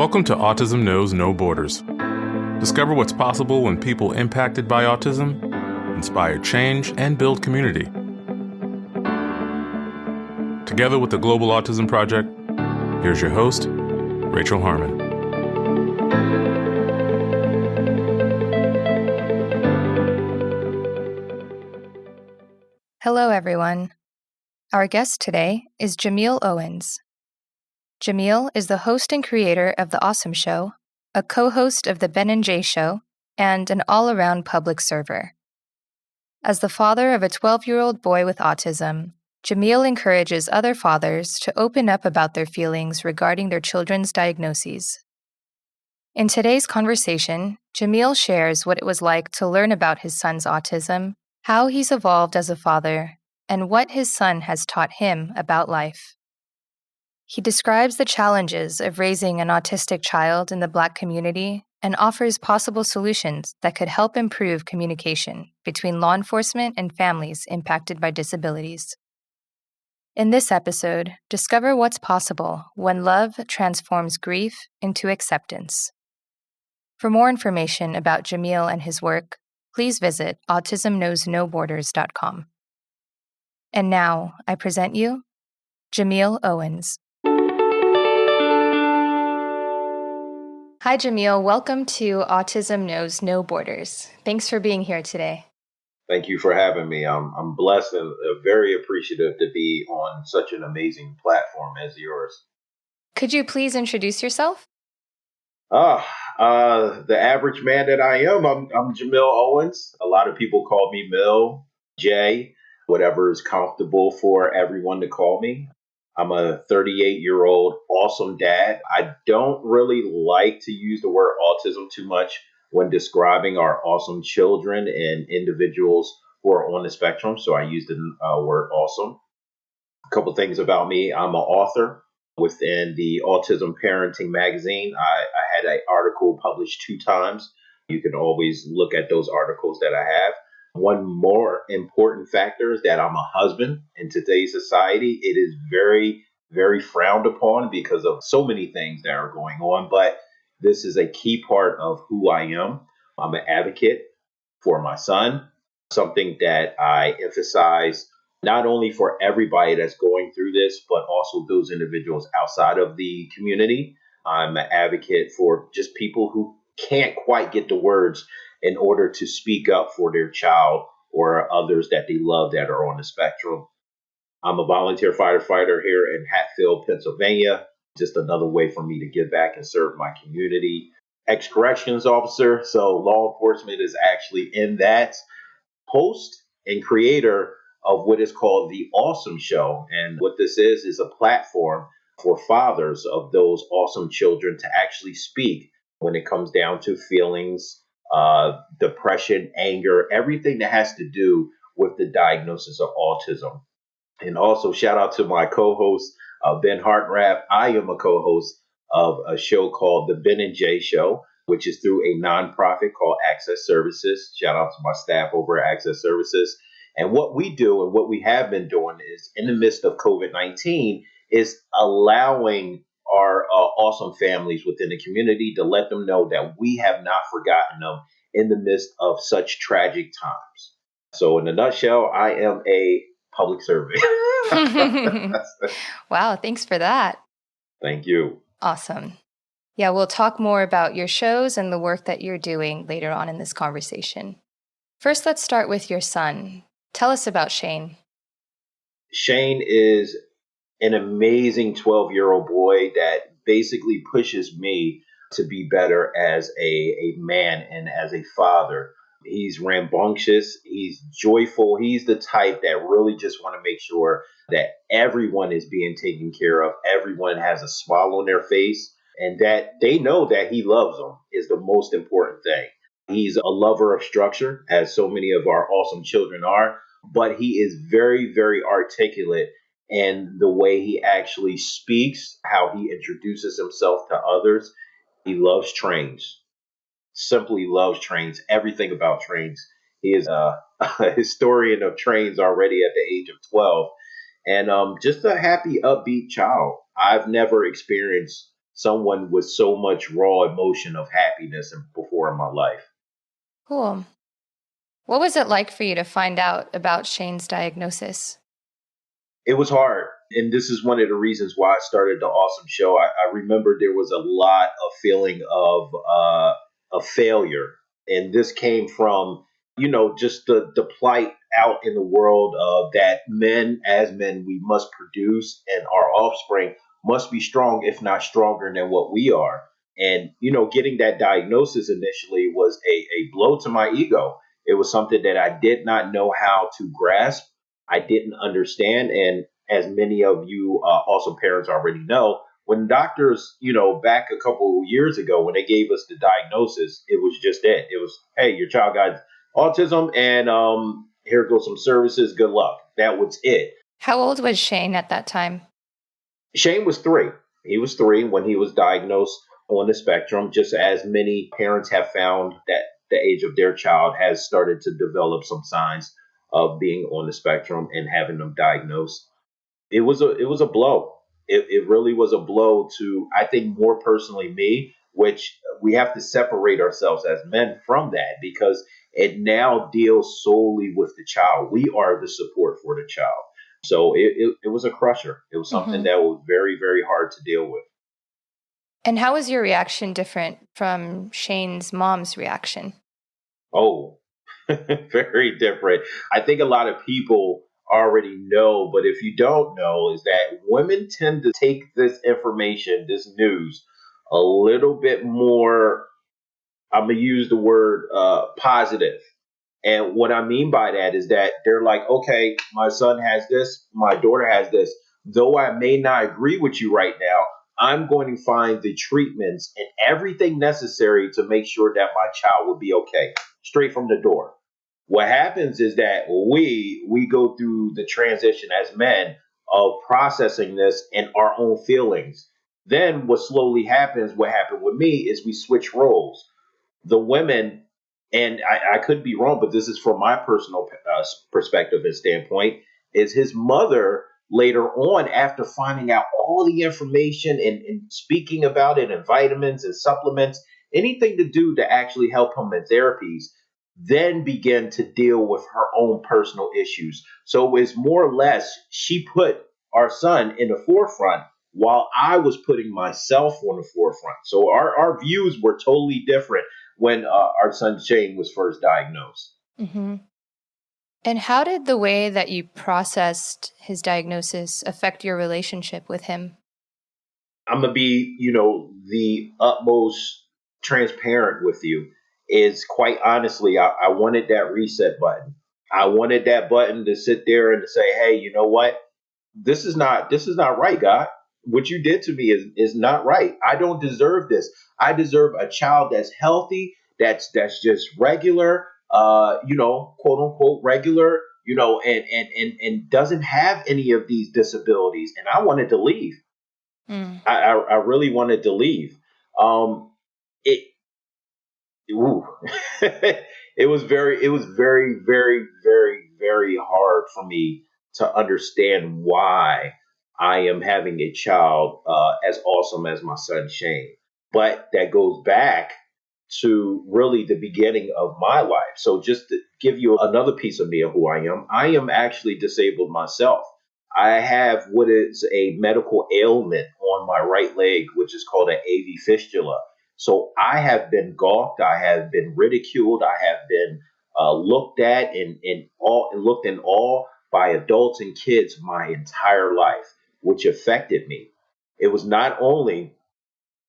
Welcome to Autism Knows No Borders. Discover what's possible when people impacted by autism inspire change and build community. Together with the Global Autism Project, here's your host, Rachel Harmon. Hello, everyone. Our guest today is Jamiel Owens. Jamiel is the host and creator of The Ausome Show, a co-host of The Ben and Jay Show, and an all-around public server. As the father of a 12-year-old boy with autism, Jamiel encourages other fathers to open up about their feelings regarding their children's diagnoses. In today's conversation, Jamiel shares what it was like to learn about his son's autism, how he's evolved as a father, and what his son has taught him about life. He describes the challenges of raising an autistic child in the Black community and offers possible solutions that could help improve communication between law enforcement and families impacted by disabilities. In this episode, discover what's possible when love transforms grief into acceptance. For more information about Jamiel and his work, please visit autismknowsnoborders.com. And now, I present you, Jamiel Owens. Hi, Jamiel. Welcome to Autism Knows No Borders. Thanks for being here today. Thank you for having me. I'm blessed and very appreciative to be on such an amazing platform as yours. Could you please introduce yourself? The average man that I am, I'm Jamiel Owens. A lot of people call me Mill, Jay, whatever is comfortable for everyone to call me. I'm a 38-year-old awesome dad. I don't really like to use the word autism too much when describing our awesome children and individuals who are on the spectrum, so I use the word awesome. A couple things about me. I'm an author within the Autism Parenting magazine. I had an article published 2 times. You can always look at those articles that I have. One more important factor is that I'm a husband. In today's society, it is very, very frowned upon because of so many things that are going on. But this is a key part of who I am. I'm an advocate for my son, something that I emphasize not only for everybody that's going through this, but also those individuals outside of the community. I'm an advocate for just people who can't quite get the words in order to speak up for their child or others that they love that are on the spectrum. I'm a volunteer firefighter here in Hatfield, Pennsylvania. Just another way for me to give back and serve my community. Ex-corrections officer, so law enforcement is actually in that. Host and creator of what is called the Ausome Show. And what this is a platform for fathers of those awesome children to actually speak when it comes down to feelings, depression, anger, everything that has to do with the diagnosis of autism. And also shout out to my co-host, Ben Hartraff. I am a co-host of a show called The Ben and Jay Show, which is through a nonprofit called Access Services. Shout out to my staff over at Access Services. And what we do and what we have been doing is in the midst of COVID-19 is allowing our awesome families within the community to let them know that we have not forgotten them in the midst of such tragic times. So in a nutshell, I am a public servant. Wow, thanks for that. Thank you. Awesome. Yeah, we'll talk more about your shows and the work that you're doing later on in this conversation. First, let's start with your son. Tell us about Shane. Shane is an amazing 12-year-old boy that basically pushes me to be better as a man and as a father. He's rambunctious. He's joyful. He's the type that really just want to make sure that everyone is being taken care of. Everyone has a smile on their face and that they know that he loves them is the most important thing. He's a lover of structure, as so many of our awesome children are, but he is very, very articulate in the way he actually speaks, how he introduces himself to others. He loves trains, simply loves trains, everything about trains. He is a historian of trains already at the age of 12 and just a happy, upbeat child. I've never experienced someone with so much raw emotion of happiness before in my life. Cool. What was it like for you to find out about Shane's diagnosis? It was hard. And this is one of the reasons why I started the Awesome Show. I remember there was a lot of feeling of failure. And this came from, just the plight out in the world of that men, as men, we must produce and our offspring must be strong, if not stronger than what we are. And, getting that diagnosis initially was a blow to my ego. It was something that I did not know how to grasp. I didn't understand. And as many of you also parents already know, when doctors, back a couple of years ago, when they gave us the diagnosis, it was just it. It was, hey, your child got autism and here goes some services. Good luck. That was it. How old was Shane at that time? Shane was 3. He was 3 when he was diagnosed on the spectrum, just as many parents have found that the age of their child has started to develop some signs of being on the spectrum and having them diagnosed. It was a blow. It really was a blow to, I think, more personally me, which we have to separate ourselves as men from that because it now deals solely with the child. We are the support for the child. So it was a crusher. It was something Mm-hmm. that was very, very hard to deal with. And how was your reaction different from Shane's mom's reaction? Oh, very different. I think a lot of people already know, but if you don't know, is that women tend to take this information, this news, a little bit more. I'm gonna use the word positive. And what I mean by that is that they're like, okay, my son has this, my daughter has this. Though I may not agree with you right now, I'm going to find the treatments and everything necessary to make sure that my child will be okay, straight from the door. What happens is that we go through the transition as men of processing this and our own feelings. Then what slowly happens, what happened with me, is we switch roles. The women, and I could be wrong, but this is from my personal perspective and standpoint, is his mother later on, after finding out all the information and speaking about it and vitamins and supplements, anything to do to actually help him in therapies, then began to deal with her own personal issues. So it's more or less she put our son in the forefront while I was putting myself on the forefront. So our views were totally different when our son Shane was first diagnosed. Mm-hmm. And how did the way that you processed his diagnosis affect your relationship with him? I'm gonna be, the utmost transparent with you. Is quite honestly, I wanted that reset button. I wanted that button to sit there and to say, hey, you know what? This is not right, God. What you did to me is not right. I don't deserve this. I deserve a child that's healthy, that's just regular, quote unquote regular, and doesn't have any of these disabilities. And I wanted to leave. Mm. I really wanted to leave. It ooh. It was very, very, very, very hard for me to understand why I am having a child as awesome as my son Shane. But that goes back to really the beginning of my life. So just to give you another piece of me of who I am actually disabled myself. I have what is a medical ailment on my right leg, which is called an AV fistula. So I have been gawked, I have been ridiculed, I have been looked at and looked in awe by adults and kids my entire life, which affected me. It was not only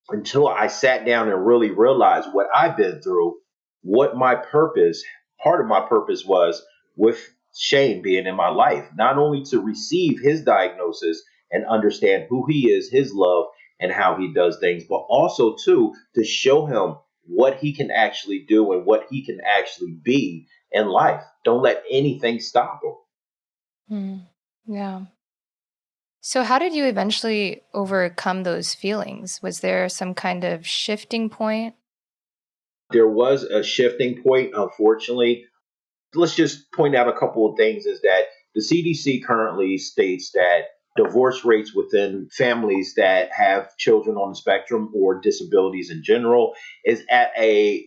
until I sat down and really realized what I've been through, what my purpose, part of my purpose was with Shane being in my life, not only to receive his diagnosis and understand who he is, his love, and how he does things, but also too to show him what he can actually do and what he can actually be in life. Don't let anything stop him. Mm. Yeah. So, how did you eventually overcome those feelings? Was there some kind of shifting point? There was a shifting point, unfortunately. Let's just point out a couple of things is that the CDC currently states that divorce rates within families that have children on the spectrum or disabilities in general is at a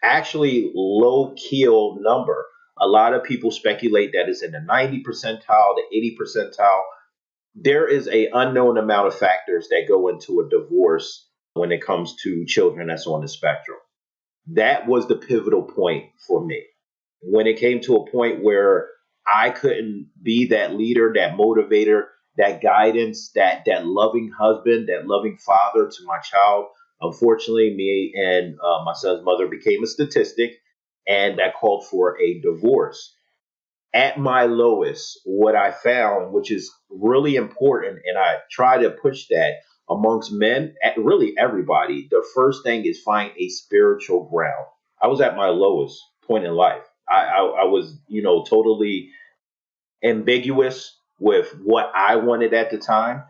actually low keel number. A lot of people speculate that it's in the 90 percentile, the 80 percentile. There is a unknown amount of factors that go into a divorce when it comes to children that's on the spectrum. That was the pivotal point for me. When it came to a point where I couldn't be that leader, that motivator, that guidance, that loving husband, that loving father to my child. Unfortunately, me and my son's mother became a statistic, and that called for a divorce. At my lowest, what I found, which is really important, and I try to push that amongst men, really everybody, the first thing is find a spiritual ground. I was at my lowest point in life. I was, totally ambiguous with what I wanted at the time.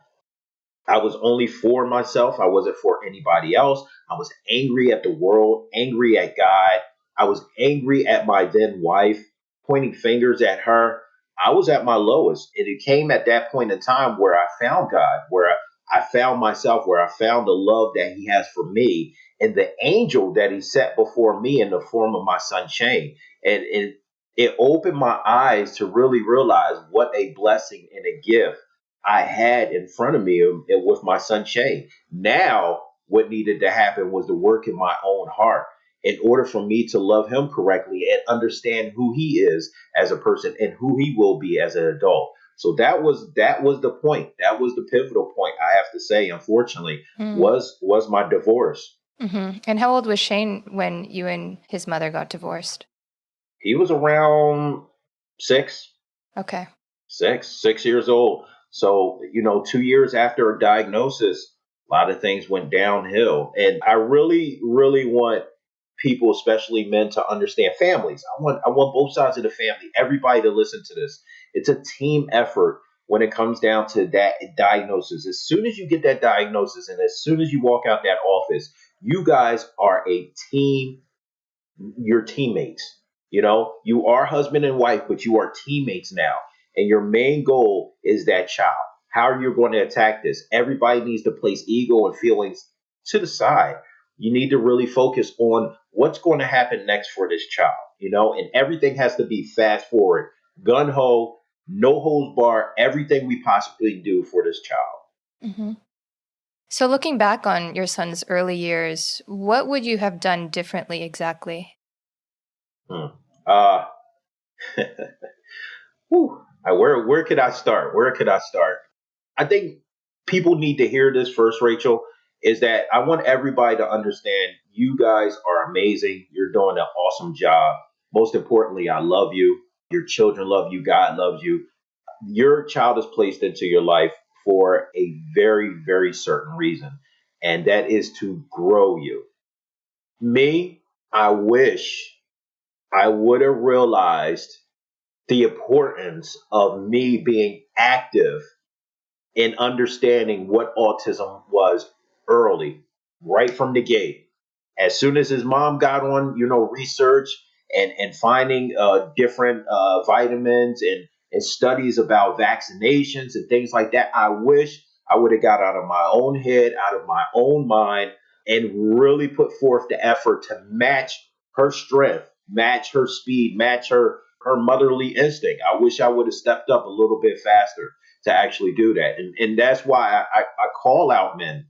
I was only for myself. I wasn't for anybody else. I was angry at the world, angry at God. I was angry at my then wife, pointing fingers at her. I was at my lowest. And it came at that point in time where I found God, where I found myself, where I found the love that He has for me and the angel that He set before me in the form of my son Shane. And it opened my eyes to really realize what a blessing and a gift I had in front of me with my son Shane. Now, what needed to happen was the work in my own heart in order for me to love him correctly and understand who he is as a person and who he will be as an adult. So that was the point. That was the pivotal point. I have to say, unfortunately, was my divorce. And how old was Shane when you and his mother got divorced? He was around 6. Okay. 6 years old. So, 2 years after a diagnosis, a lot of things went downhill. And I really, really want people, especially men, to understand families. I want both sides of the family, everybody to listen to this. It's a team effort when it comes down to that diagnosis. As soon as you get that diagnosis and as soon as you walk out that office, you guys are a team, your teammates. You are husband and wife, but you are teammates now. And your main goal is that child. How are you going to attack this? Everybody needs to place ego and feelings to the side. You need to really focus on what's going to happen next for this child, and everything has to be fast forward, gun ho, no holds bar, everything we possibly do for this child. So looking back on your son's early years, what would you have done differently exactly? Where could I start? I think people need to hear this first, Rachel, is that I want everybody to understand you guys are amazing. You're doing an awesome job. Most importantly, I love you. Your children love you. God loves you. Your child is placed into your life for a very, very certain reason, and that is to grow you. Me, I wish I would have realized the importance of me being active in understanding what autism was early, right from the gate. As soon as his mom got on, research and finding different vitamins and studies about vaccinations and things like that, I wish I would have got out of my own head, out of my own mind, and really put forth the effort to match her strength, match her speed, match her motherly instinct. I wish I would have stepped up a little bit faster to actually do that. And that's why I call out men.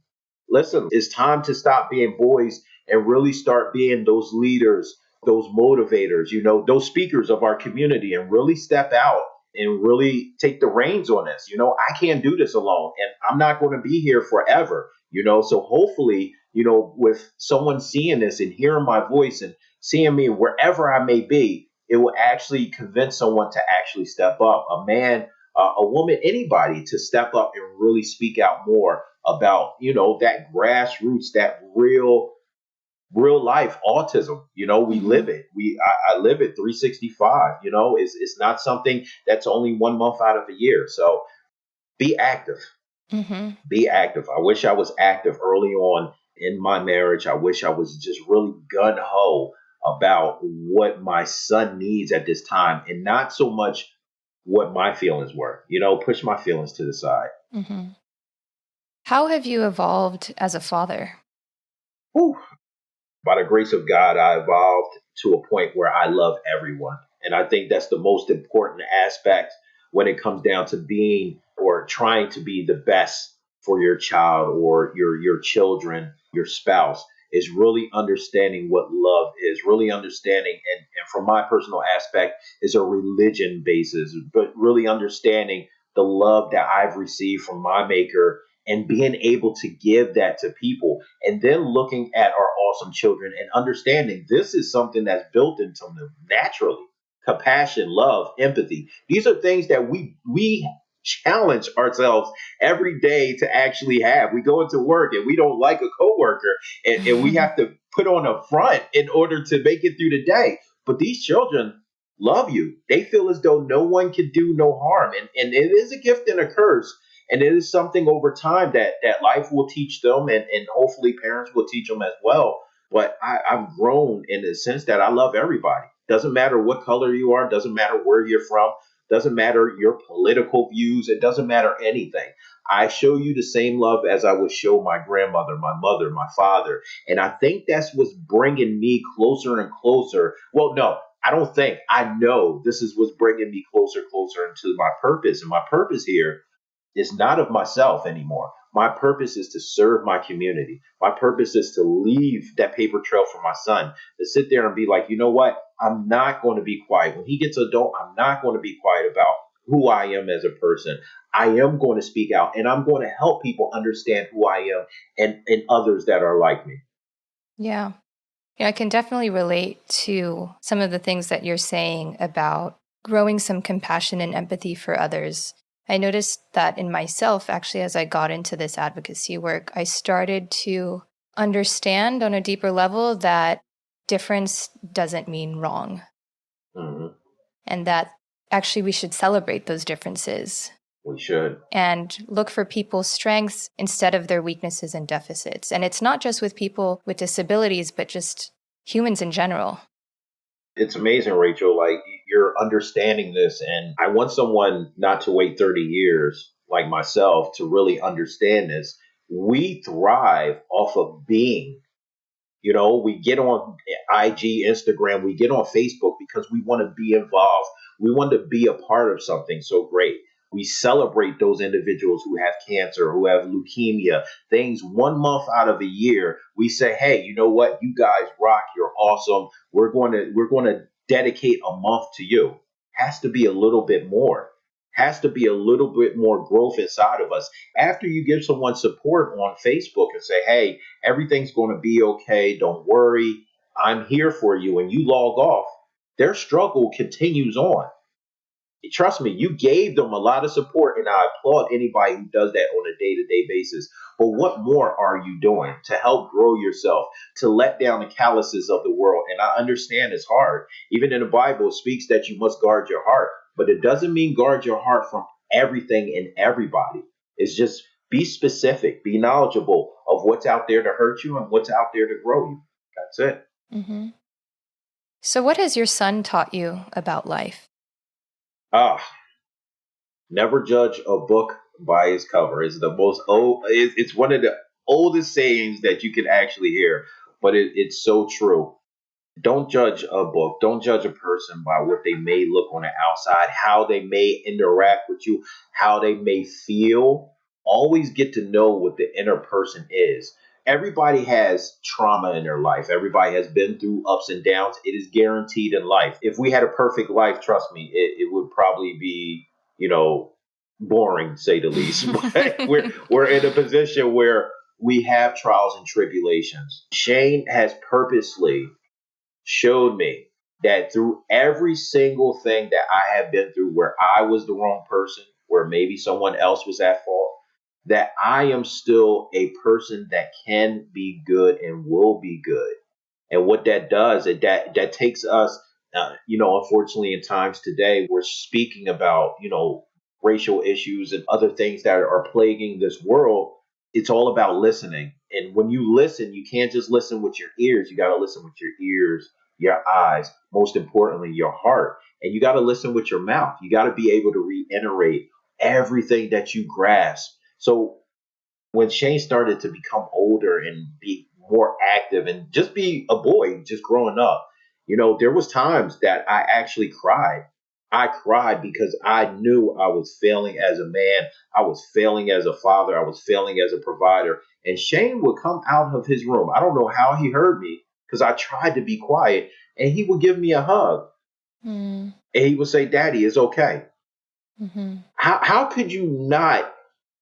Listen, it's time to stop being boys and really start being those leaders, those motivators, those speakers of our community, and really step out and really take the reins on this. I can't do this alone, and I'm not going to be here forever, so hopefully, with someone seeing this and hearing my voice and seeing me wherever I may be, it will actually convince someone to actually step up, a man, a woman, anybody, to step up and really speak out more about, that grassroots, that real life autism. We live it. I live it 365. It's not something that's only 1 month out of a year. So be active. Be active. I wish I was active early on in my marriage. I wish I was just really gun ho about what my son needs at this time, and not so much what my feelings were, push my feelings to the side. Hmm. How have you evolved as a father? Whew. By the grace of God, I evolved to a point where I love everyone. And I think that's the most important aspect when it comes down to being or trying to be the best for your child or your children, your spouse, is really understanding what love is, really understanding, and from my personal aspect, is a religion basis, but really understanding the love that I've received from my maker and being able to give that to people, and then looking at our awesome children and understanding this is something that's built into them naturally. Compassion, love, empathy. These are things that we challenge ourselves every day to actually have. We go into work and we don't like a coworker, and we have to put on a front in order to make it through the day. But these children love you. They feel as though no one can do no harm. And it is a gift and a curse. And it is something over time that life will teach them, and hopefully parents will teach them as well. But I've grown in the sense that I love everybody. Doesn't matter what color you are, doesn't matter where you're from, doesn't matter your political views, it doesn't matter anything. I show you the same love as I would show my grandmother, my mother, my father. And I think that's what's bringing me closer and closer. Well, no, I don't think. I know this is what's bringing me closer into my purpose. And my purpose here is not of myself anymore. My purpose is to serve my community. My purpose is to leave that paper trail for my son, to sit there and be like, you know what? I'm not going to be quiet. When he gets adult, I'm not going to be quiet about who I am as a person. I am going to speak out, and I'm going to help people understand who I am, and others that are like me. Yeah. Yeah, I can definitely relate to some of the things that you're saying about growing some compassion and empathy for others. I noticed that in myself, actually, as I got into this advocacy work, I started to understand on a deeper level that difference doesn't mean wrong, Mhm. and that actually we should celebrate those differences We should. and look for people's strengths instead of their weaknesses and deficits. And it's not just with people with disabilities, but just humans in general. It's amazing, Rachel. Like, you're understanding this, and I want someone not to wait 30 years like myself to really understand this. We thrive off of being. We get on IG, Instagram, we get on Facebook because we want to be involved. We want to be a part of something so great. We celebrate those individuals who have cancer, who have leukemia, things 1 month out of a year. We say, hey, you know what? You guys rock. You're awesome. We're going to dedicate a month to you. Has to be a little bit more. Has to be a little bit more growth inside of us. After you give someone support on Facebook and say, hey, everything's going to be okay. Don't worry. I'm here for you. And you log off, their struggle continues on. Trust me, you gave them a lot of support, and I applaud anybody who does that on a day to day basis. But what more are you doing to help grow yourself, to let down the calluses of the world? And I understand it's hard. Even in the Bible, it speaks that you must guard your heart, but it doesn't mean guard your heart from everything and everybody. It's just be specific, be knowledgeable of what's out there to hurt you and what's out there to grow you. That's it. Hmm. So, what has your son taught you about life? Ah, never judge a book by its cover. It's the most old. It's one of the oldest sayings that you can actually hear, but it's so true. Don't judge a book. Don't judge a person by what they may look on the outside, how they may interact with you, how they may feel. Always get to know what the inner person is. Everybody has trauma in their life. Everybody has been through ups and downs. It is guaranteed in life. If we had a perfect life, trust me, it would probably be, boring, say the least. But we're in a position where we have trials and tribulations. Shane has purposely showed me that through every single thing that I have been through, where I was the wrong person, where maybe someone else was at fault, that I am still a person that can be good and will be good. And what that does, that takes us, unfortunately, in times today, we're speaking about, racial issues and other things that are plaguing this world. It's all about listening. And when you listen, you can't just listen with your ears. You got to listen with your ears, your eyes, most importantly, your heart. And you got to listen with your mouth. You got to be able to reiterate everything that you grasp. So when Shane started to become older and be more active and just be a boy, just growing up, there was times that I actually cried. I cried because I knew I was failing as a man. I was failing as a father. I was failing as a provider. And Shane would come out of his room. I don't know how he heard me because I tried to be quiet, and he would give me a hug. Mm. And he would say, "Daddy, it's okay." Mm-hmm. How could you not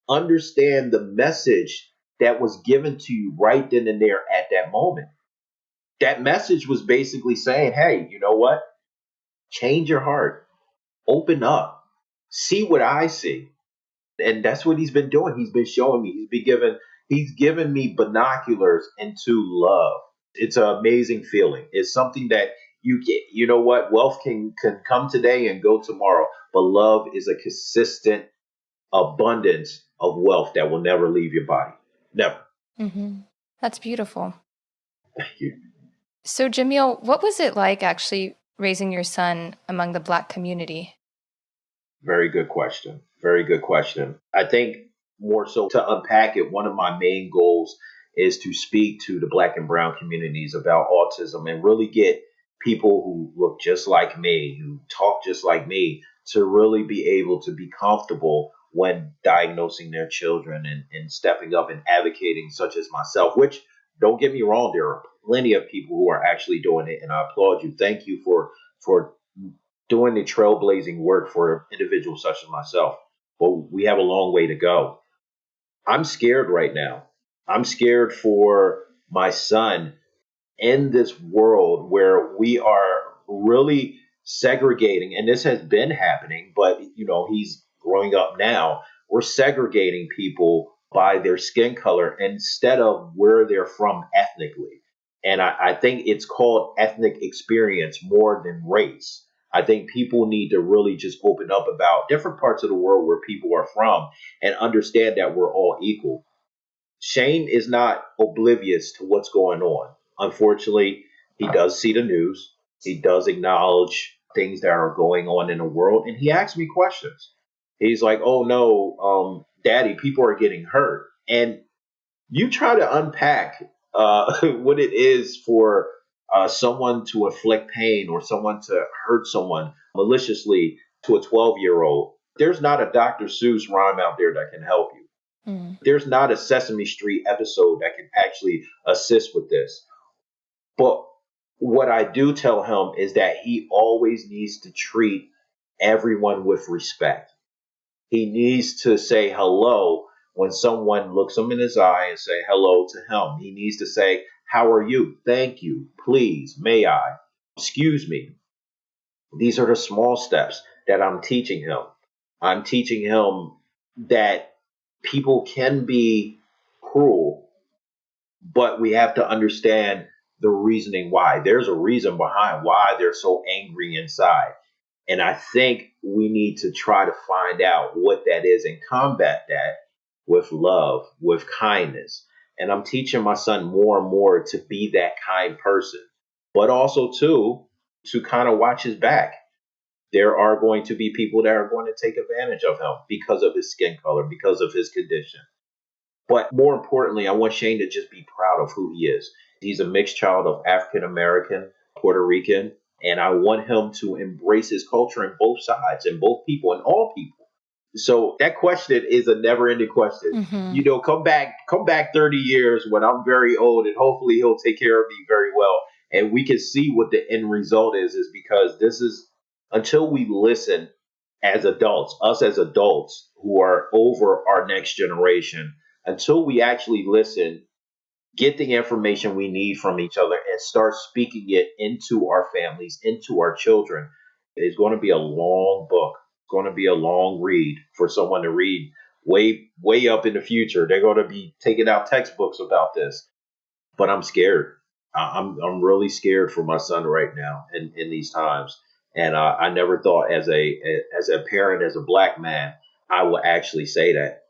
understand the message that was given to you right then and there at that moment? That message was basically saying, hey, you know what? Change your heart, open up, see what I see. And that's what he's been doing. He's been showing me. He's given me binoculars into love. It's an amazing feeling. It's something that you get. You know what? Wealth can come today and go tomorrow, but love is a consistent abundance of wealth that will never leave your body. Never. Mm-hmm. That's beautiful. Thank you. So, Jamiel, what was it like actually raising your son among the Black community? Very good question. Very good question. I think more so to unpack it, one of my main goals is to speak to the Black and Brown communities about autism and really get people who look just like me, who talk just like me, to really be able to be comfortable when diagnosing their children and stepping up and advocating, such as myself, which don't get me wrong, there are plenty of people who are actually doing it, and I applaud you. Thank you for doing the trailblazing work for individuals such as myself. But we have a long way to go. I'm scared right now. I'm scared for my son in this world where we are really segregating, and this has been happening, but he's growing up now. We're segregating people by their skin color instead of where they're from ethnically. And I think it's called ethnic experience more than race. I think people need to really just open up about different parts of the world where people are from and understand that we're all equal. Shane is not oblivious to what's going on. Unfortunately, he does see the news. He does acknowledge things that are going on in the world, and he asks me questions. He's like, "Oh no, Daddy, people are getting hurt." And you try to unpack what it is for someone to inflict pain or someone to hurt someone maliciously to a 12-year-old. There's not a Dr. Seuss rhyme out there that can help you. There's not a Sesame Street episode that can actually assist with this. But what I do tell him is that he always needs to treat everyone with respect. He needs to say hello when someone looks him in his eye and say hello to him. He needs to say, "How are you? Thank you. Please, may I? Excuse me." These are the small steps that I'm teaching him. I'm teaching him that people can be cruel, but we have to understand the reasoning why. There's a reason behind why they're so angry inside. And I think we need to try to find out what that is and combat that with love, with kindness. And I'm teaching my son more and more to be that kind person, but also too, to kind of watch his back. There are going to be people that are going to take advantage of him because of his skin color, because of his condition. But more importantly, I want Shane to just be proud of who he is. He's a mixed child of African American, Puerto Rican, and I want him to embrace his culture in both sides, and both people, and all people. So that question is a never-ending question. Mm-hmm. Come back 30 years when I'm very old, and hopefully he'll take care of me very well, and we can see what the end result is because this is until we listen as adults, us as adults who are over our next generation, until we actually listen, get the information we need from each other, and start speaking it into our families, into our children. It's going to be a long book. It's going to be a long read for someone to read way up in the future. They're going to be taking out textbooks about this. But I'm scared. I'm really scared for my son right now in these times. And I never thought as a parent, as a black man, I would actually say that.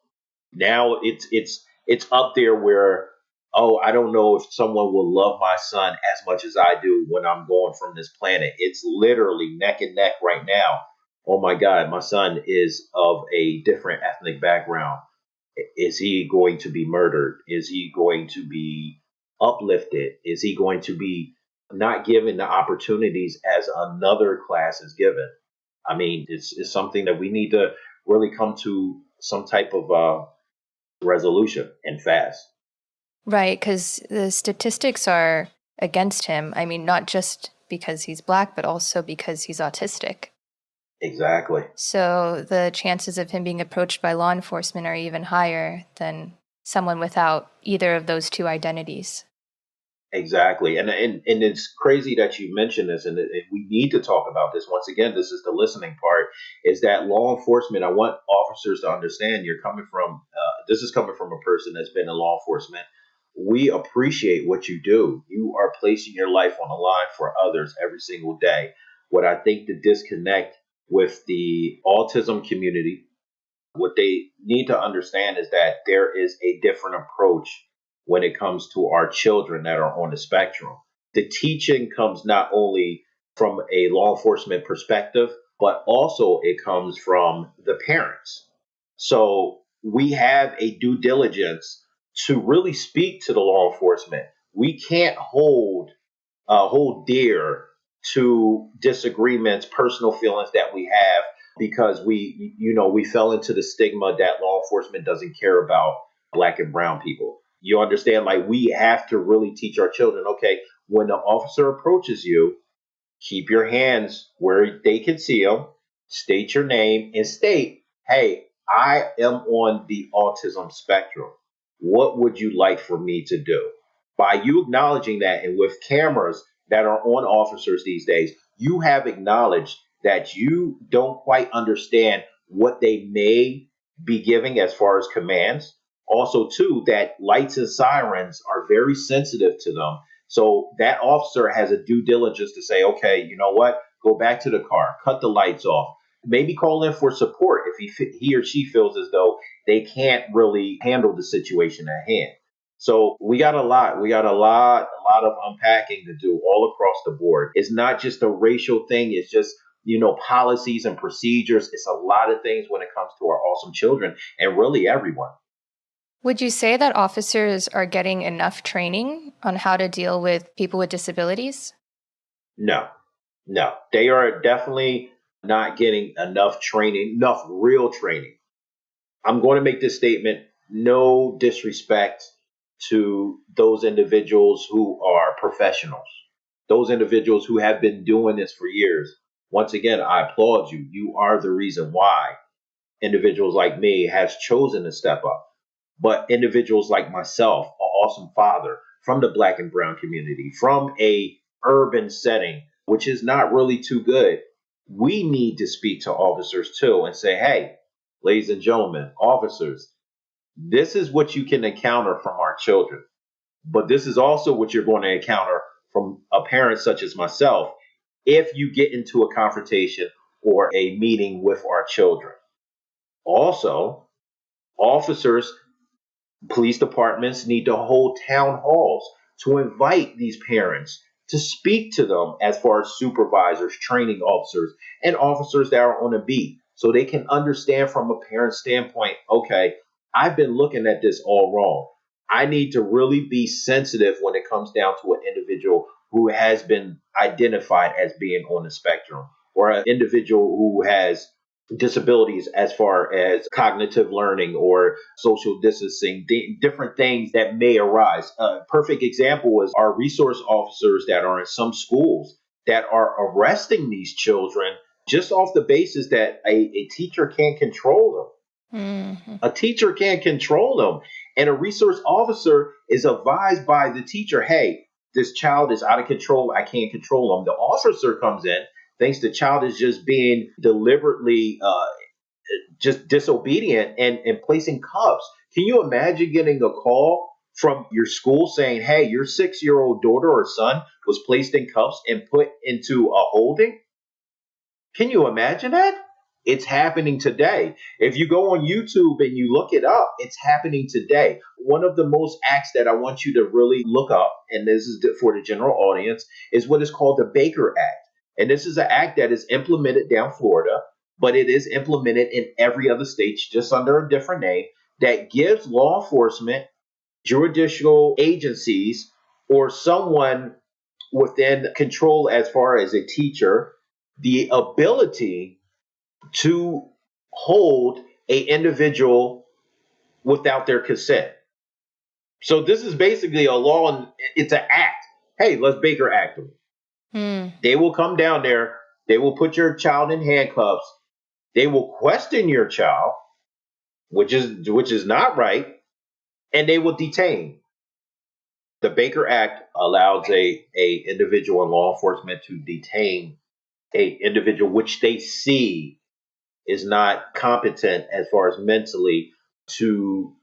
Now it's up there where oh, I don't know if someone will love my son as much as I do when I'm going from this planet. It's literally neck and neck right now. Oh my God, my son is of a different ethnic background. Is he going to be murdered? Is he going to be uplifted? Is he going to be not given the opportunities as another class is given? I mean, it's something that we need to really come to some type of resolution and fast. Right, because the statistics are against him. I mean, not just because he's black, but also because he's autistic. Exactly. So the chances of him being approached by law enforcement are even higher than someone without either of those two identities. Exactly. And it's crazy that you mentioned this, and we need to talk about this. Once again, this is the listening part, is that law enforcement, I want officers to understand this is coming from a person that's been in law enforcement. We appreciate what you do. You are placing your life on the line for others every single day. What I think the disconnect with the autism community, what they need to understand is that there is a different approach when it comes to our children that are on the spectrum. The teaching comes not only from a law enforcement perspective, but also it comes from the parents. So we have a due diligence to really speak to the law enforcement. We can't hold dear to disagreements, personal feelings that we have because we fell into the stigma that law enforcement doesn't care about black and brown people. You understand? Like we have to really teach our children, okay, when the officer approaches you, keep your hands where they can see them, state your name, and state, hey, I am on the autism spectrum. What would you like for me to do? By you acknowledging that, and with cameras that are on officers these days, you have acknowledged that you don't quite understand what they may be giving as far as commands. Also, too, that lights and sirens are very sensitive to them, so that officer has a due diligence to say, okay, you know what? Go back to the car, cut the lights off, maybe call in for support if he or she feels as though they can't really handle the situation at hand. So we got a lot of unpacking to do all across the board. It's not just a racial thing. It's just policies and procedures. It's a lot of things when it comes to our awesome children and really everyone. Would you say that officers are getting enough training on how to deal with people with disabilities? No, no, they are definitely not getting enough training, enough real training. I'm going to make this statement, no disrespect to those individuals who are professionals, those individuals who have been doing this for years. Once again, I applaud you. You are the reason why individuals like me has chosen to step up. But individuals like myself, an awesome father from the black and brown community, from a urban setting, which is not really too good, we need to speak to officers too and say, hey, ladies and gentlemen, officers, this is what you can encounter from our children. But this is also what you're going to encounter from a parent such as myself if you get into a confrontation or a meeting with our children. Also, officers, police departments need to hold town halls to invite these parents to speak to them as far as supervisors, training officers, and officers that are on a beat so they can understand from a parent standpoint, okay, I've been looking at this all wrong. I need to really be sensitive when it comes down to an individual who has been identified as being on the spectrum or an individual who has disabilities as far as cognitive learning or social distancing, different things that may arise. A perfect example is our resource officers that are in some schools that are arresting these children just off the basis that a teacher can't control them. Mm-hmm. A teacher can't control them. And a resource officer is advised by the teacher, hey, this child is out of control. I can't control them. The officer comes in, thinks the child is just being deliberately just disobedient and placing cuffs. Can you imagine getting a call from your school saying, hey, your 6-year-old daughter or son was placed in cuffs and put into a holding? Can you imagine that? It's happening today. If you go on YouTube and you look it up, it's happening today. One of the most acts that I want you to really look up, and this is for the general audience, is what is called the Baker Act. And this is an act that is implemented down Florida, but it is implemented in every other state, just under a different name, that gives law enforcement, judicial agencies, or someone within control as far as a teacher, the ability to hold a individual without their consent. So this is basically a law, and it's an act. Hey, let's Baker Act them. They will come down there. They will put your child in handcuffs. They will question your child, which is not right, and they will detain. The Baker Act allows a individual in law enforcement to detain a individual which they see is not competent as far as mentally to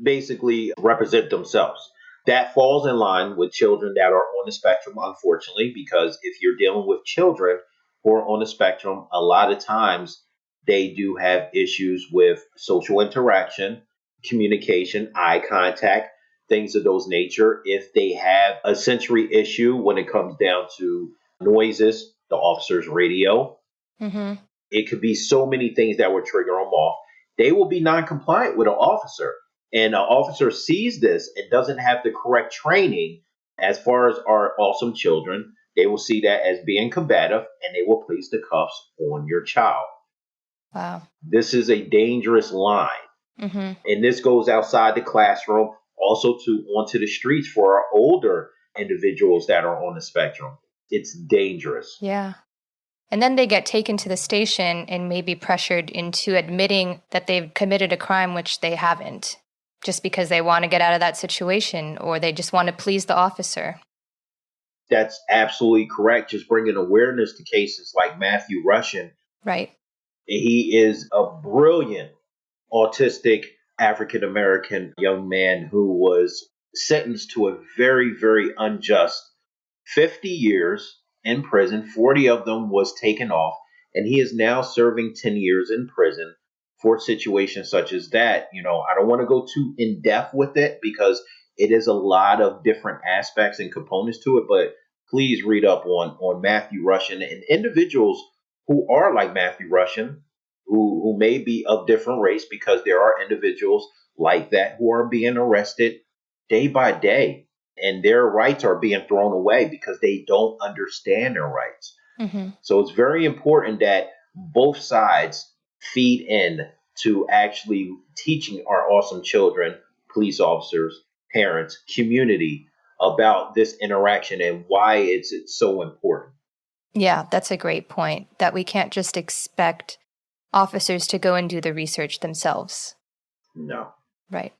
basically represent themselves. That falls in line with children that are on the spectrum, unfortunately, because if you're dealing with children who are on the spectrum, a lot of times they do have issues with social interaction, communication, eye contact, things of those nature. If they have a sensory issue when it comes down to noises, the officer's radio, it could be so many things that would trigger them off. They will be non-compliant with an officer. And an officer sees this and doesn't have the correct training as far as our awesome children. They will see that as being combative and they will place the cuffs on your child. Wow. This is a dangerous line. And this goes outside the classroom, also to onto the streets for our older individuals that are on the spectrum. It's dangerous. Yeah. And then they get taken to the station and maybe pressured into admitting that they've committed a crime, which they haven't, just because they want to get out of that situation or they just want to please the officer. That's absolutely correct. Just bringing awareness to cases like Matthew Rushin. Right. He is a brilliant autistic African American young man who was sentenced to a very, very unjust 50 years in prison. 40 of them was taken off, and he is now serving 10 years in prison for situations such as that. I don't want to go too in depth with it because it is a lot of different aspects and components to it, but please read up on Matthew Rushin and individuals who are like Matthew Rushin, who may be of different race, because there are individuals like that who are being arrested day by day, and their rights are being thrown away because they don't understand their rights. So it's very important that both sides feed in to actually teaching our awesome children, police officers, parents, community about this interaction and why it's so important. Yeah, that's a great point, that we can't just expect officers to go and do the research themselves. No. Right.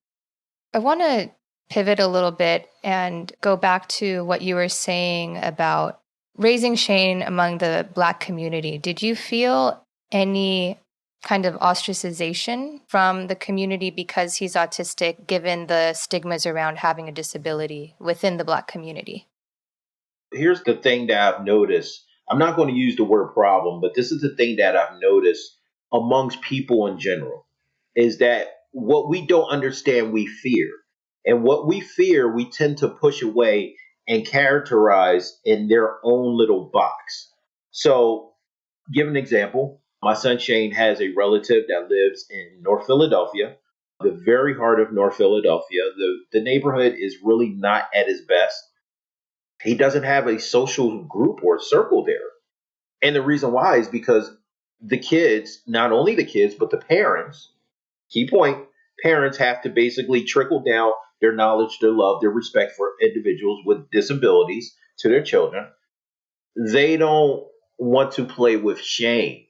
I want to pivot a little bit and go back to what you were saying about raising Shane among the Black community. Did you feel any kind of ostracization from the community because he's autistic, given the stigmas around having a disability within the Black community? Here's the thing that I've noticed. I'm not going to use the word problem, but this is the thing that I've noticed amongst people in general, is that what we don't understand, we fear. And what we fear, we tend to push away and characterize in their own little box. So, give an example. My son Shane has a relative that lives in North Philadelphia, the very heart of North Philadelphia. The neighborhood is really not at its best. He doesn't have a social group or circle there. And the reason why is because the kids, not only the kids, but the parents, key point, parents have to basically trickle down their knowledge, their love, their respect for individuals with disabilities to their children. They don't want to play with Shane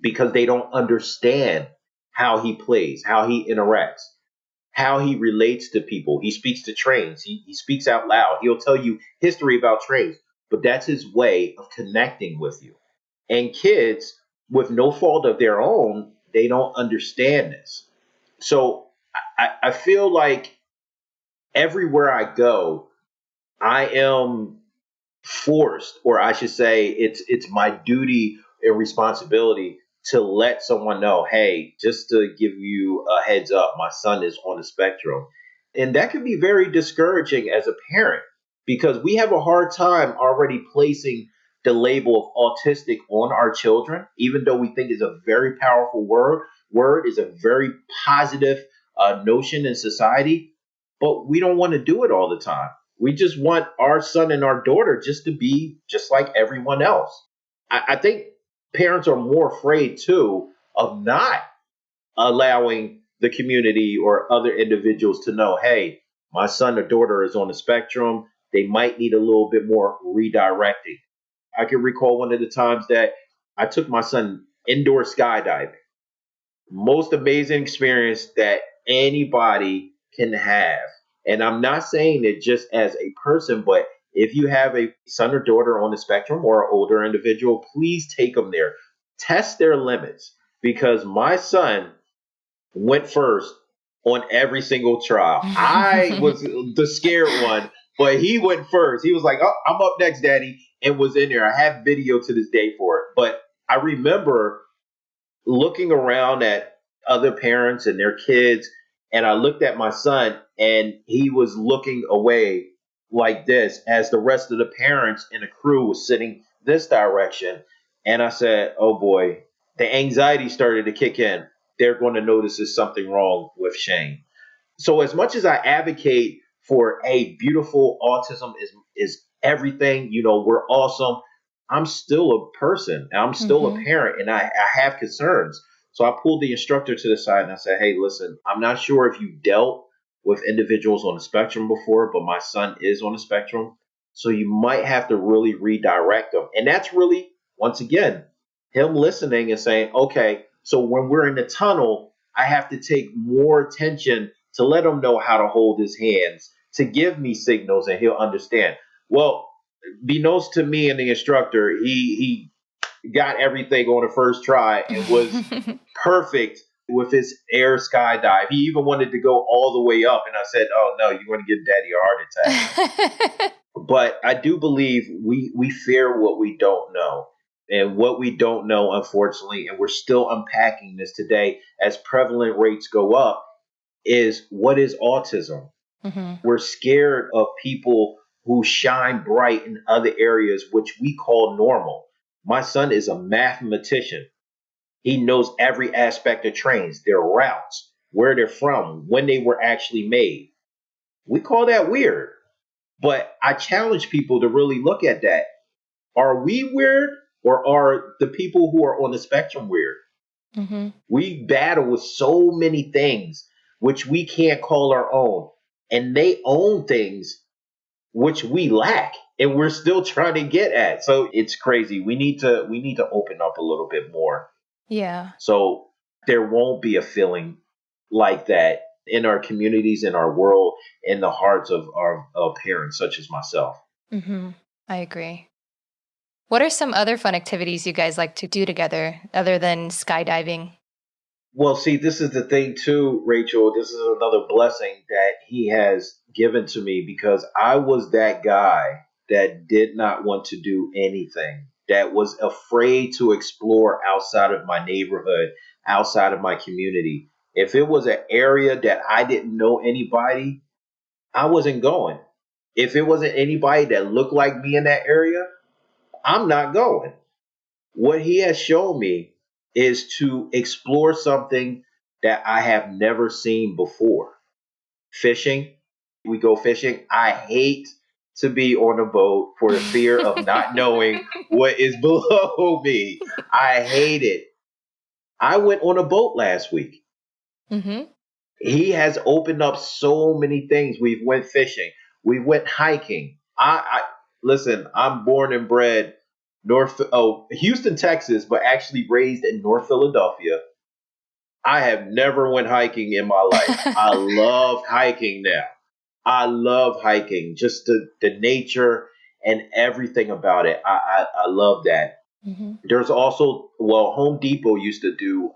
because they don't understand how he plays, how he interacts, how he relates to people. He speaks to trains. He speaks out loud. He'll tell you history about trains, but that's his way of connecting with you. And kids, with no fault of their own, they don't understand this. So I feel like everywhere I go, I am forced, or I should say, it's my duty and responsibility to let someone know, hey, just to give you a heads up, my son is on the spectrum. And that can be very discouraging as a parent because we have a hard time already placing the label of autistic on our children, even though we think it's a very powerful word. Word is a very positive notion in society, but we don't want to do it all the time. We just want our son and our daughter just to be just like everyone else. I think parents are more afraid too of not allowing the community or other individuals to know, hey, my son or daughter is on the spectrum. They might need a little bit more redirecting. I can recall one of the times that I took my son indoor skydiving. Most amazing experience that anybody can have. And I'm not saying it just as a person, but if you have a son or daughter on the spectrum or an older individual, please take them there. Test their limits because my son went first on every single trial. I was the scared one, but he went first. He was like, "Oh, I'm up next, Daddy," and was in there. I have video to this day for it. But I remember looking around at other parents and their kids, and I looked at my son, and he was looking away like this as the rest of the parents and the crew was sitting this direction. And I said, oh boy, the anxiety started to kick in. They're going to notice there's something wrong with Shane. So as much as I advocate for a beautiful autism is everything, we're awesome. I'm still a person. I'm still a parent, and I have concerns. So I pulled the instructor to the side and I said, hey, listen, I'm not sure if you dealt with individuals on the spectrum before, but my son is on the spectrum. So you might have to really redirect them. And that's really, once again, him listening and saying, okay, so when we're in the tunnel, I have to take more attention to let him know how to hold his hands, to give me signals, and he'll understand. Well, beknownst to me and the instructor, he got everything on the first try and was perfect with his air skydive. He even wanted to go all the way up, and I said, "Oh no, you're going to give Daddy a heart attack." But I do believe we fear what we don't know. And what we don't know, unfortunately, and we're still unpacking this today as prevalent rates go up, is what is autism? We're scared of people who shine bright in other areas, which we call normal. My son is a mathematician. He knows every aspect of trains, their routes, where they're from, when they were actually made. We call that weird. But I challenge people to really look at that. Are we weird or are the people who are on the spectrum weird? We battle with so many things which we can't call our own. And they own things which we lack and we're still trying to get at. So it's crazy. We need to open up a little bit more. Yeah. So there won't be a feeling like that in our communities, in our world, in the hearts of our parents such as myself. I agree. What are some other fun activities you guys like to do together other than skydiving? Well, see, this is the thing too, Rachel. This is another blessing that he has given to me because I was that guy that did not want to do anything, that was afraid to explore outside of my neighborhood, outside of my community. If it was an area that I didn't know anybody, I wasn't going. If it wasn't anybody that looked like me in that area, I'm not going. What he has shown me is to explore something that I have never seen before. Fishing. We go fishing. I hate to be on a boat for the fear of not knowing what is below me. I hate it. I went on a boat last week. He has opened up so many things. We've went fishing. We went hiking. I listen, I'm born and bred Houston, Texas, but actually raised in North Philadelphia. I have never went hiking in my life. I love hiking now. I love hiking, just the nature and everything about it. I love that. There's also, Home Depot used to do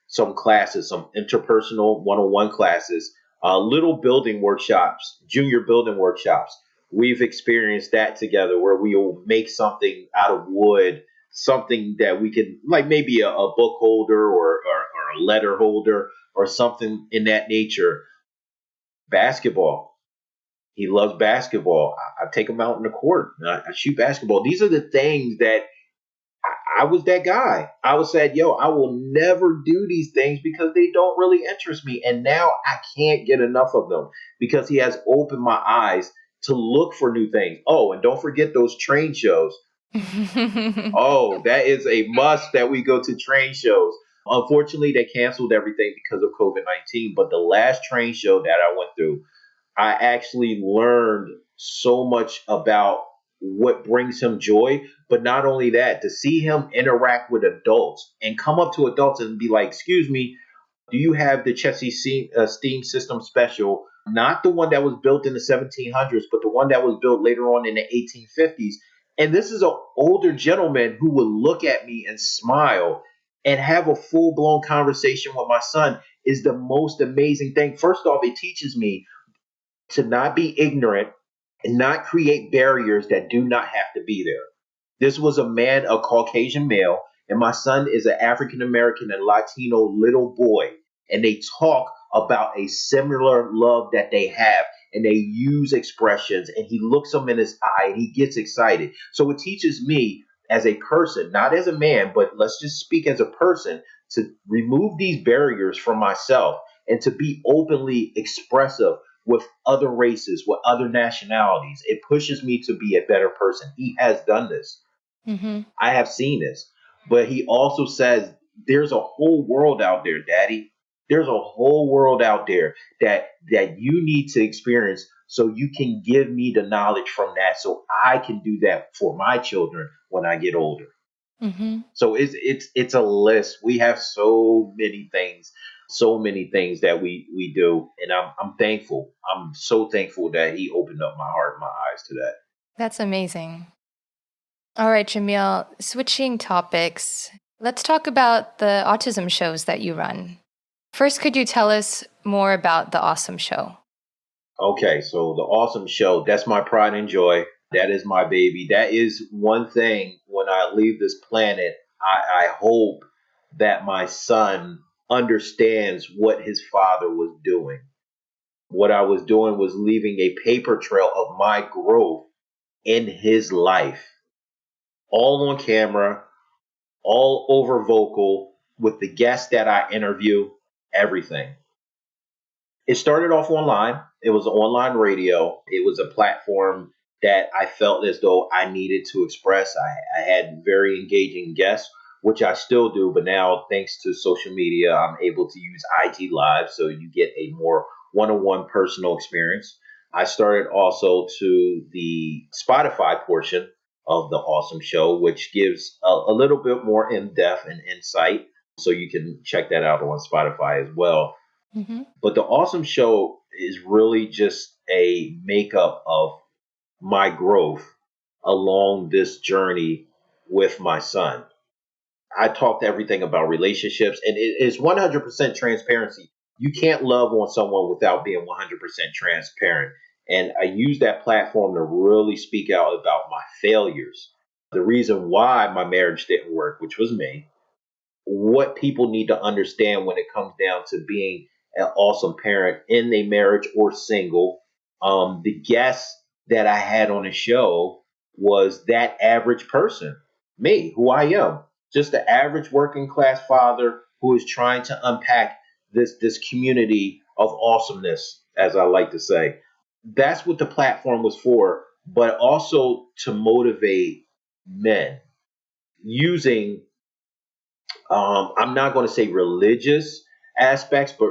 some classes, some interpersonal one-on-one classes, little building workshops, junior building workshops. We've experienced that together where we will make something out of wood something that we can, like maybe a book holder or a letter holder or something in that nature. Basketball. He loves basketball. I take him out in the court. I shoot basketball. These are the things that I was that guy. I was said, yo, I will never do these things because they don't really interest me. And now I can't get enough of them because he has opened my eyes to look for new things. Oh, and don't forget those train shows. Oh, that is a must that we go to train shows. Unfortunately, they canceled everything because of COVID-19. But the last train show that I went through, I actually learned so much about what brings him joy. But not only that, to see him interact with adults and come up to adults and be like, excuse me, do you have the Chessie steam system special? Not the one that was built in the 1700s, but the one that was built later on in the 1850s. And this is an older gentleman who would look at me and smile and have a full blown conversation with my son is the most amazing thing. First off, it teaches me to not be ignorant and not create barriers that do not have to be there. This was a man, a Caucasian male, and my son is an African American and Latino little boy. And they talk about a similar love that they have, and they use expressions, and he looks them in his eye and he gets excited. So it teaches me as a person, not as a man, but let's just speak as a person, to remove these barriers from myself and to be openly expressive with other races, with other nationalities. It pushes me to be a better person. He has done this. Mm-hmm. I have seen this. But he also says there's a whole world out there, Daddy. There's a whole world out there that you need to experience so you can give me the knowledge from that so I can do that for my children when I get older. Mm-hmm. So it's a list. We have so many things that we do, and I'm thankful. I'm so thankful that he opened up my heart and my eyes to that. That's amazing. All right, Jamiel, switching topics, let's talk about the autism shows that you run. First, could you tell us more about the Ausome Show? Okay, so the Ausome Show, that's my pride and joy. That is my baby. That is one thing when I leave this planet, I hope that my son understands what his father was doing. What I was doing was leaving a paper trail of my growth in his life, all on camera, all over vocal, with the guests that I interview, everything. It started off online. It was online radio. It was a platform that I felt as though I needed to express. I had very engaging guests, which I still do, but now thanks to social media, I'm able to use IG Live so you get a more one-on-one personal experience. I started also to the Spotify portion of the Ausome Show, which gives a little bit more in-depth and insight. So you can check that out on Spotify as well. Mm-hmm. But the Ausome Show is really just a makeup of my growth along this journey with my son. I talked everything about relationships, and it is 100% transparency. You can't love on someone without being 100% transparent. And I use that platform to really speak out about my failures, the reason why my marriage didn't work, which was me, what people need to understand when it comes down to being an awesome parent in a marriage or single. The guest that I had on the show was that average person, me, who I am, just the average working class father who is trying to unpack this community of awesomeness, as I like to say. That's what the platform was for, but also to motivate men using I'm not going to say religious aspects, but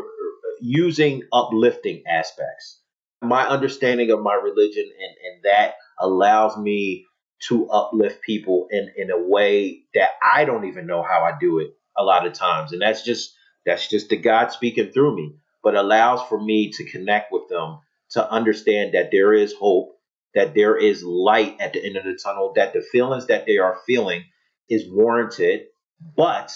using uplifting aspects. My understanding of my religion and that allows me to uplift people in a way that I don't even know how I do it a lot of times. And that's just the God speaking through me, but allows for me to connect with them, to understand that there is hope, that there is light at the end of the tunnel, that the feelings that they are feeling is warranted, but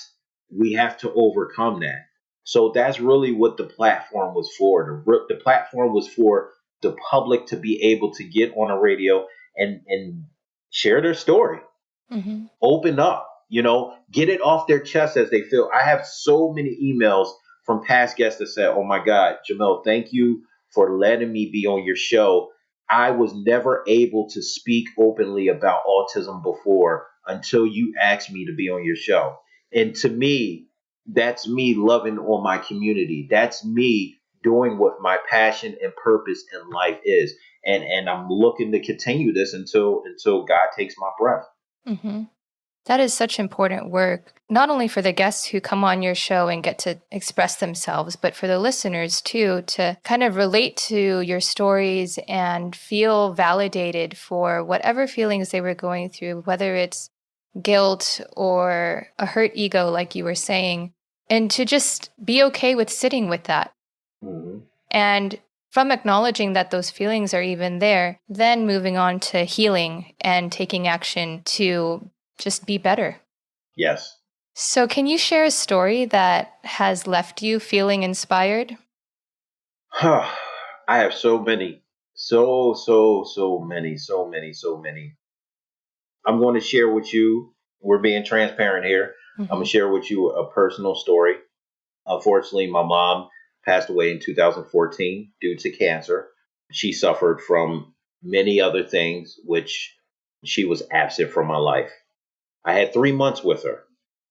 we have to overcome that. So that's really what the platform was for. The platform was for the public to be able to get on a radio and share their story, Mm-hmm. open up. get it off their chest as they feel. I have so many emails from past guests that said, oh my God, Jamiel, thank you for letting me be on your show. I was never able to speak openly about autism before until you asked me to be on your show. And to me, that's me loving on my community. That's me doing what my passion and purpose in life is. And I'm looking to continue this until God takes my breath. Mm-hmm. That is such important work, not only for the guests who come on your show and get to express themselves, but for the listeners too, to kind of relate to your stories and feel validated for whatever feelings they were going through, whether it's guilt or a hurt ego, like you were saying, and to just be okay with sitting with that. Mm-hmm. And from acknowledging that those feelings are even there, then moving on to healing and taking action to just be better. Yes. So can you share a story that has left you feeling inspired? I have so many. So many. I'm going to share with you, we're being transparent here. I'm going to share with you a personal story. Unfortunately, my mom passed away in 2014 due to cancer. She suffered from many other things, which she was absent from my life. I had 3 months with her.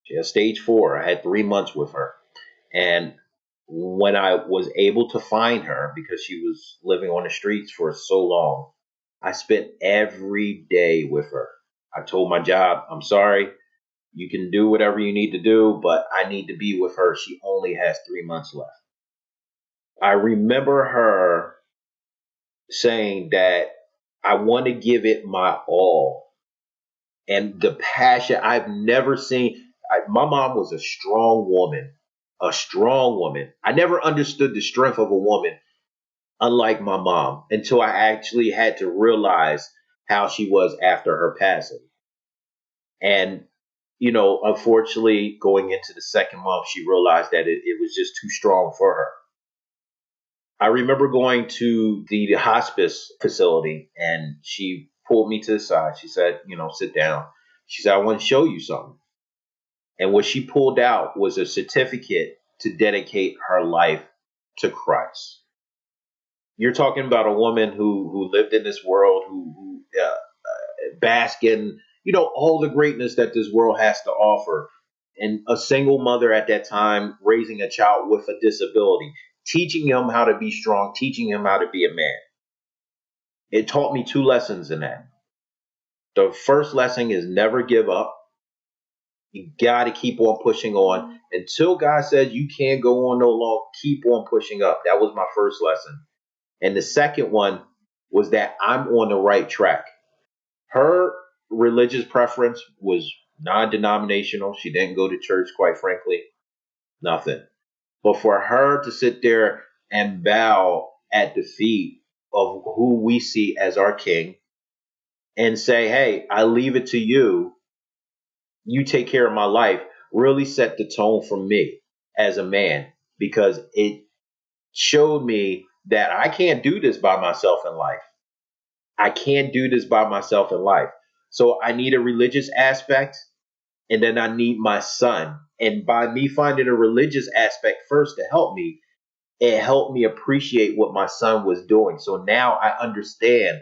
She had stage 4. I had 3 months with her. And when I was able to find her, because she was living on the streets for so long, I spent every day with her. I told my job, I'm sorry, you can do whatever you need to do, but I need to be with her. She only has 3 months left. I remember her saying that I want to give it my all. And the passion I've never seen. My mom was a strong woman, a strong woman. I never understood the strength of a woman, unlike my mom, until I actually had to realize how she was after her passing. And, unfortunately, going into the second month, she realized that it was just too strong for her. I remember going to the hospice facility, and she pulled me to the side. She said, sit down. She said, I want to show you something. And what she pulled out was a certificate to dedicate her life to Christ. You're talking about a woman who lived in this world, who bask in, all the greatness that this world has to offer. And a single mother at that time raising a child with a disability, teaching him how to be strong, teaching him how to be a man. It taught me 2 lessons in that. The first lesson is never give up. You got to keep on pushing on until God says you can't go on no longer. Keep on pushing up. That was my first lesson. And the second one was that I'm on the right track. Her religious preference was non-denominational. She didn't go to church, quite frankly, nothing. But for her to sit there and bow at the feet of who we see as our king and say, hey, I leave it to you. You take care of my life, really set the tone for me as a man, because it showed me that I can't do this by myself in life. I can't do this by myself in life. So I need a religious aspect, and then I need my son. And by me finding a religious aspect first to help me, it helped me appreciate what my son was doing. So now I understand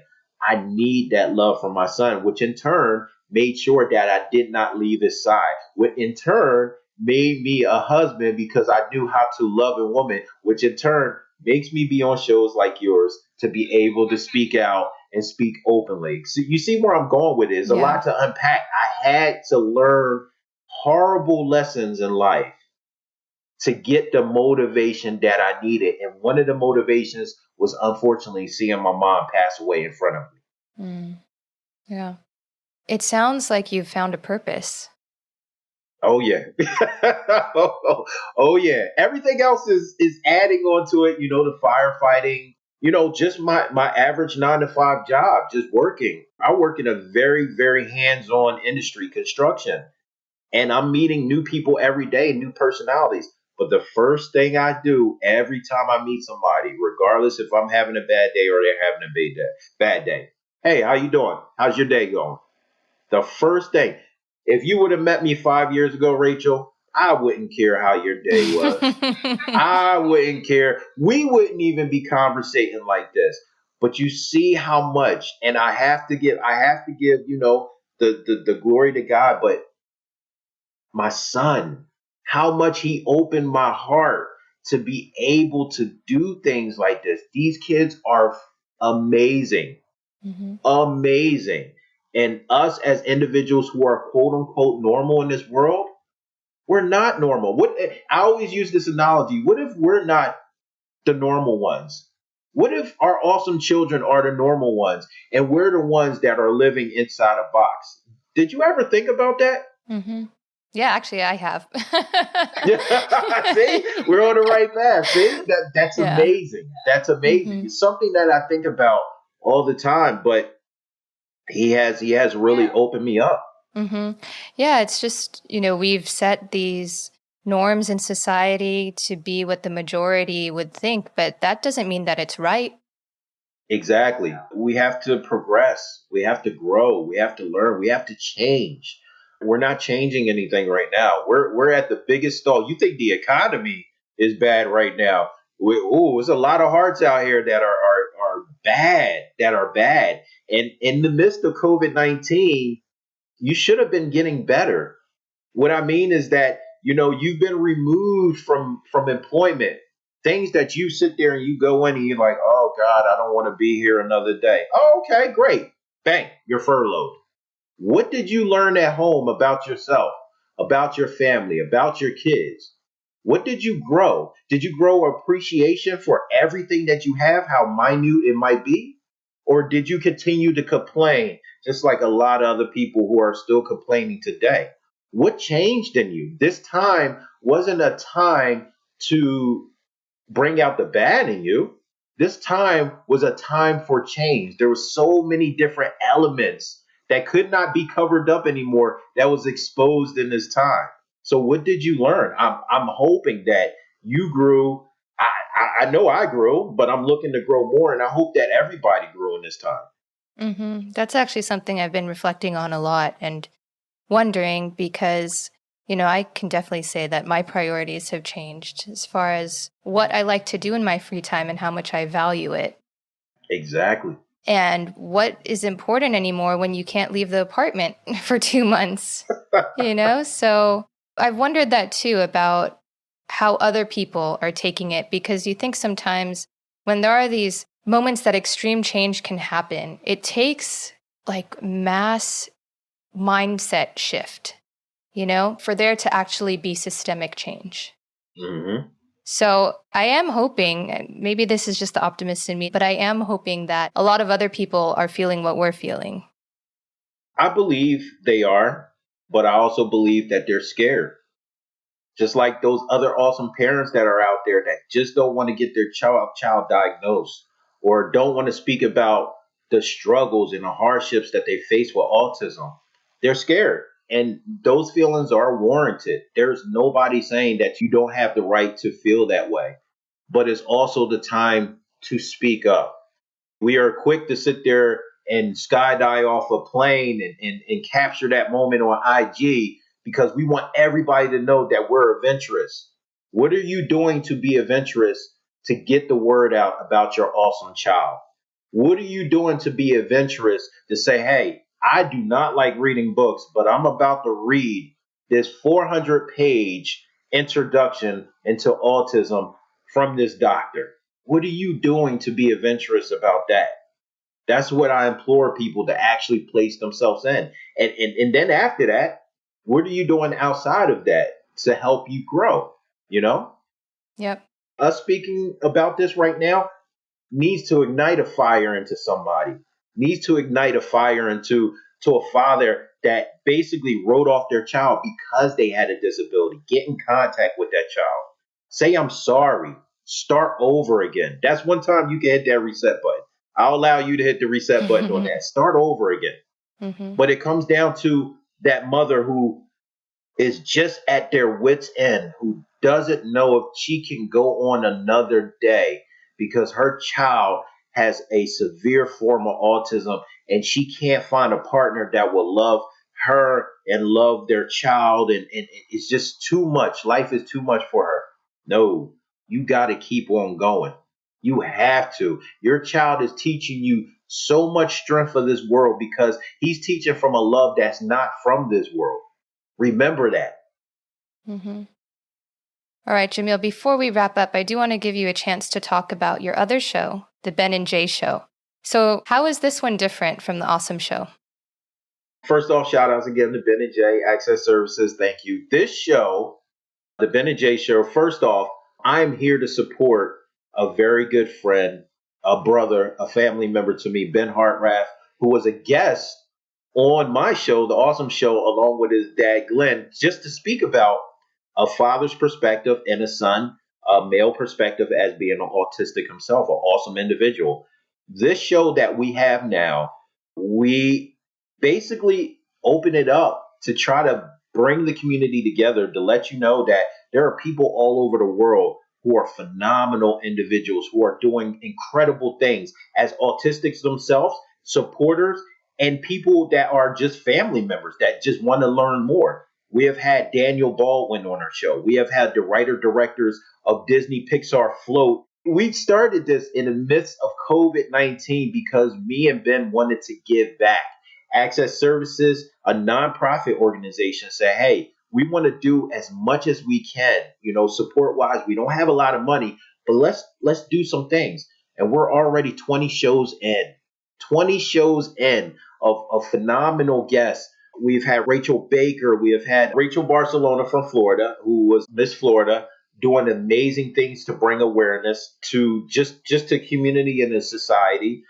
I need that love from my son, which in turn made sure that I did not leave his side, which in turn made me a husband because I knew how to love a woman, which in turn makes me be on shows like yours to be able to speak out and speak openly. So you see where I'm going with it. There's a lot to unpack. I had to learn horrible lessons in life to get the motivation that I needed. And one of the motivations was unfortunately seeing my mom pass away in front of me. Yeah. It sounds like you've found a purpose. Oh yeah. Oh yeah. Everything else is adding on to it, the firefighting, just my average 9 to 5 job, just working. I work in a very, very hands-on industry, construction. And I'm meeting new people every day, new personalities. But the first thing I do every time I meet somebody, regardless if I'm having a bad day or they're having a bad day, hey, how you doing? How's your day going? The first thing, If you would have met me 5 years ago, Rachel, I wouldn't care how your day was. I wouldn't care. We wouldn't even be conversating like this. But you see how much, and I have to give, the glory to God. But my son, how much he opened my heart to be able to do things like this. These kids are amazing, Hmm. amazing. And us as individuals who are quote unquote normal in this world, we're not normal. What I always use this analogy. What if we're not the normal ones? What if our awesome children are the normal ones and we're the ones that are living inside a box? Did you ever think about that? Hmm. Yeah, actually, I have. See, we're on the right path. See, that's Yeah. amazing. That's amazing. Hmm. It's something that I think about all the time. But he has really opened me up. Hmm. Yeah, it's just, we've set these norms in society to be what the majority would think, but that doesn't mean that it's right. Exactly. We have to progress. We have to grow. We have to learn. We have to change. We're not changing anything right now. We're at the biggest stall. You think the economy is bad right now? There's a lot of hearts out here that are bad. That are bad. And in the midst of COVID-19, you should have been getting better. What I mean is that, you've been removed from employment. Things that you sit there and you go in and you're like, oh God, I don't want to be here another day. Oh, okay, great. Bang, you're furloughed. What did you learn at home about yourself, about your family, about your kids? What did you grow? Did you grow appreciation for everything that you have, how minute it might be? Or did you continue to complain, just like a lot of other people who are still complaining today? What changed in you? This time wasn't a time to bring out the bad in you. This time was a time for change. There were so many different elements that could not be covered up anymore that was exposed in this time. So what did you learn? I'm hoping that you grew. I know I grew, but I'm looking to grow more, and I hope that everybody grew in this time. That's actually something I've been reflecting on a lot and wondering because, I can definitely say that my priorities have changed as far as what I like to do in my free time and how much I value it. Exactly. And what is important anymore when you can't leave the apartment for 2 months, So I've wondered that too about how other people are taking it because you think sometimes when there are these moments that extreme change can happen, it takes like mass mindset shift, for there to actually be systemic change. Hmm. So I am hoping, and maybe this is just the optimist in me, but I am hoping that a lot of other people are feeling what we're feeling. I believe they are, but I also believe that they're scared. Just like those other awesome parents that are out there that just don't want to get their child diagnosed or don't want to speak about the struggles and the hardships that they face with autism. They're scared. And those feelings are warranted. There's nobody saying that you don't have the right to feel that way. But it's also the time to speak up. We are quick to sit there and skydive off a plane and capture that moment on IG because we want everybody to know that we're adventurous. What are you doing to be adventurous to get the word out about your awesome child? What are you doing to be adventurous to say, hey, I do not like reading books, but I'm about to read this 400-page introduction into autism from this doctor? What are you doing to be adventurous about that? That's what I implore people to actually place themselves in. And then after that, what are you doing outside of that to help you grow? You know, Yep. us speaking about this right now needs to ignite a fire into somebody, needs to ignite a fire into a father that basically wrote off their child because they had a disability. Get in contact with that child. Say, I'm sorry. Start over again. That's one time you can hit that reset button. I'll allow you to hit the reset button on that. Start over again. Hmm. But it comes down to that mother who is just at their wits' end, who doesn't know if she can go on another day because her child has a severe form of autism and she can't find a partner that will love her and love their child, and it's just too much. Life is too much for her. No, you got to keep on going. You have to. Your child is teaching you so much strength for this world because he's teaching from a love that's not from this world. Remember that. Mm-hmm. All right, Jamiel, before we wrap up, I do want to give you a chance to talk about your other show, the Ben and Jay Show. So how is this one different from the Ausome Show? First off, shout outs again to Ben and Jay Access Services. Thank you. This show, the Ben and Jay Show, first off, I'm here to support a very good friend, a brother, a family member to me, Ben Hartrath, who was a guest on my show, the Ausome Show, along with his dad, Glenn, just to speak about a father's perspective and a son, a male perspective as being an autistic himself, an awesome individual. This show that we have now, we basically open it up to try to bring the community together to let you know that there are people all over the world who are phenomenal individuals who are doing incredible things as autistics themselves, supporters, and people that are just family members that just want to learn more. We have had Daniel Baldwin on our show. We have had the writer directors of Disney Pixar Float. We started this in the midst of COVID-19 because me and Ben wanted to give back. Access Services, a nonprofit organization, said, hey, we want to do as much as we can, support wise. We don't have a lot of money, but let's do some things. And we're already 20 shows in. 20 shows in of phenomenal guests. We've had Rachel Baker. We have had Rachel Barcelona from Florida, who was Miss Florida, doing amazing things to bring awareness to just the community and the society.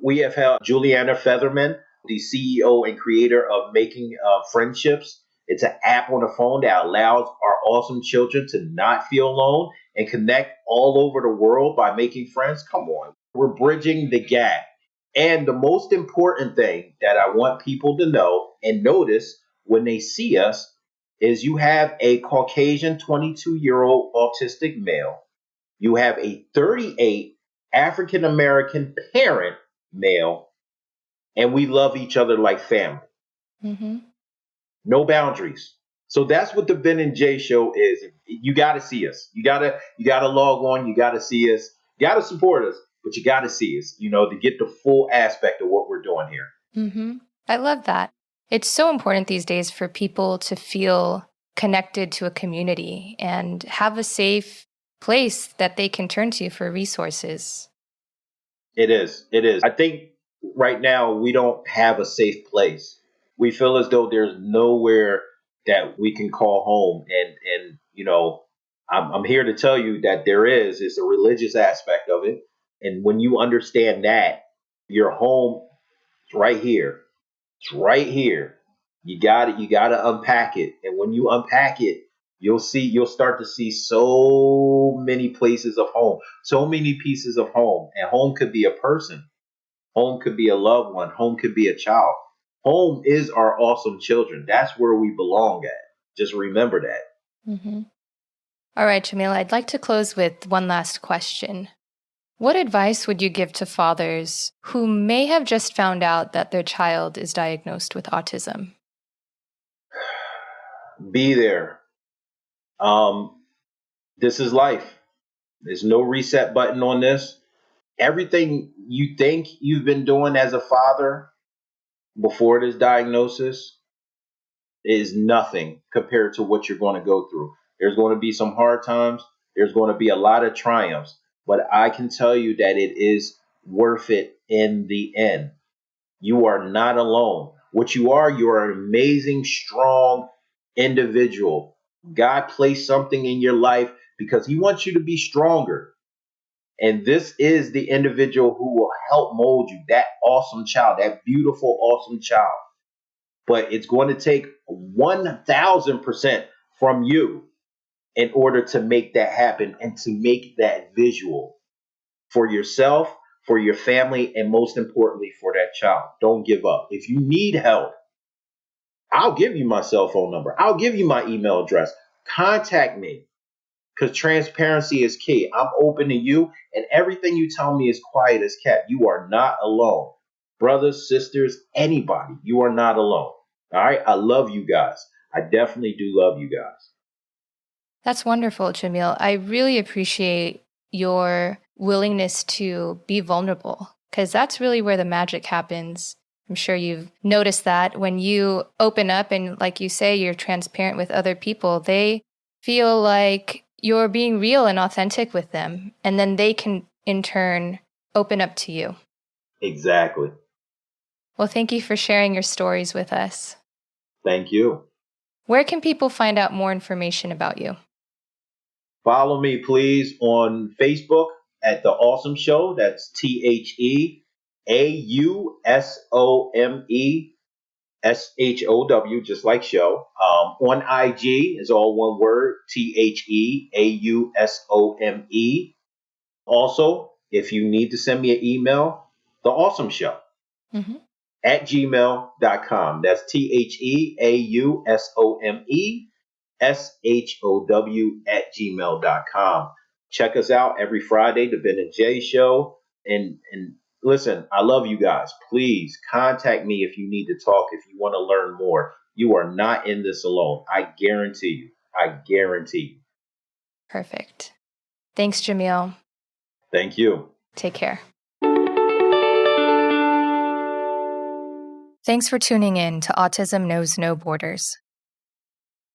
We have had Juliana Featherman, the CEO and creator of Making Friendships. It's an app on the phone that allows our awesome children to not feel alone and connect all over the world by making friends. Come on. We're bridging the gap. And the most important thing that I want people to know and notice when they see us is you have a Caucasian 22-year-old autistic male. You have a 38 African American parent male, and we love each other like family. Mm-hmm. No boundaries. So that's what the Ben and Jay Show is. You got to see us. You gotta log on. You got to see us. You got to support us, but you got to see us. To get the full aspect of what we're doing here. Mm-hmm. I love that. It's so important these days for people to feel connected to a community and have a safe place that they can turn to for resources. It is. It is. I think right now we don't have a safe place. We feel as though there's nowhere that we can call home. And I'm here to tell you that there is. It's a religious aspect of it. And when you understand that, your home is right here. It's right here. You got it. You got to unpack it. And when you unpack it, you'll start to see so many places of home, so many pieces of home. And home could be a person. Home could be a loved one. Home could be a child. Home is our awesome children. That's where we belong at. Just remember that. Mm-hmm. All right, Jamiel, I'd like to close with one last question. What advice would you give to fathers who may have just found out that their child is diagnosed with autism? Be there. This is life. There's no reset button on this. Everything you think you've been doing as a father before this diagnosis is nothing compared to what you're going to go through. There's going to be some hard times. There's going to be a lot of triumphs. But I can tell you that it is worth it in the end. You are not alone. What you are an amazing, strong individual. God placed something in your life because he wants you to be stronger. And this is the individual who will help mold you, that awesome child, that beautiful, awesome child. But it's going to take 1,000% from you in order to make that happen and to make that visual for yourself, for your family, and most importantly, for that child. Don't give up. If you need help, I'll give you my cell phone number. I'll give you my email address. Contact me because transparency is key. I'm open to you, and everything you tell me is quiet as kept. You are not alone. Brothers, sisters, anybody, you are not alone. All right. I love you guys. I definitely do love you guys. That's wonderful, Jamiel. I really appreciate your willingness to be vulnerable because that's really where the magic happens. I'm sure you've noticed that when you open up and, like you say, you're transparent with other people, they feel like you're being real and authentic with them. And then they can, in turn, open up to you. Exactly. Well, thank you for sharing your stories with us. Thank you. Where can people find out more information about you? Follow me, please, on Facebook at The Ausome Show. That's TheAusomeshow, just like show. On IG is all one word, TheAusome. Also, if you need to send me an email, The Ausome Show at gmail.com. That's TheAusomeshow@gmail.com. Check us out every Friday, the Ben and Jay Show. And listen, I love you guys. Please contact me if you need to talk, if you want to learn more. You are not in this alone. I guarantee you. I guarantee you. Perfect. Thanks, Jamiel. Thank you. Take care. Thanks for tuning in to Autism Knows No Borders.